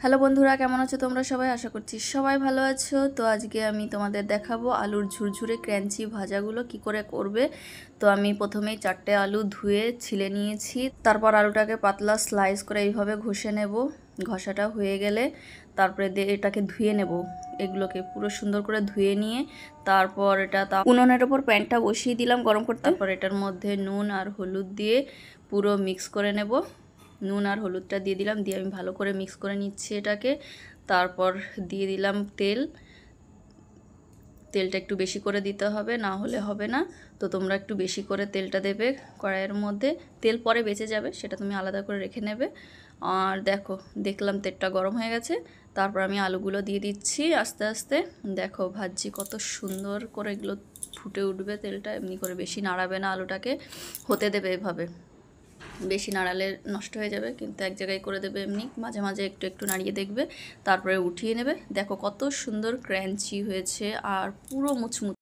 Hello বন্ধুরা, কেমন আছো তোমরা সবাই? আশা করছি সবাই ভালো আছো। তো আজকে আমি তোমাদের দেখাবো আলুর ঝুরঝুরে ক্র্যাঞ্চি ভাজাগুলো কি করে করবে। তো আমি প্রথমেই 4টে আলু ধুয়ে ছিলে নিয়েছি। তারপর আলুটাকে পাতলা স্লাইস করে এইভাবে ঘষে নেব। ঘষাটা হয়ে গেলে তারপরে এটাকে ধুয়ে নেব। এগুলোকে পুরো সুন্দর করে ধুয়ে নিয়ে তারপর এটা উনুনের ওপর প্যানটা বসিয়ে দিলাম গরম করতে। তারপর এটার মধ্যে নুন আর হলুদ দিয়ে পুরো মিক্স করে নেব। নুন আর হলুদটা দিয়ে দিলাম, দিয়ে আমি ভালো করে মিক্স করে নিচ্ছি এটাকে। তারপর দিয়ে দিলাম তেলটা একটু বেশি করে দিতে হবে, না হলে হবে না। তো তোমরা একটু বেশি করে তেলটা দেবে কড়াইয়ের মধ্যে। তেল পরে বেঁচে যাবে, সেটা তুমি আলাদা করে রেখে নেবে। আর দেখলাম তেলটা গরম হয়ে গেছে। তারপর আমি আলুগুলো দিয়ে দিচ্ছি আস্তে আস্তে। দেখো ভাজছি কত সুন্দর করে, এগুলো ফুটে উঠবে তেলটা। এমনি করে বেশি নাড়াবে না, আলুটাকে হতে দেবে এভাবে। বেশি নাড়ালে নষ্ট হয়ে যাবে, কিন্তু এক জায়গায় করে দেবে এমনি, মাঝে মাঝে একটু একটু নাড়িয়ে দেখবে। তারপরে উঠিয়ে নেবে। দেখো কত সুন্দর ক্র্যাঞ্চি হয়েছে আর পুরো মুচমুচে।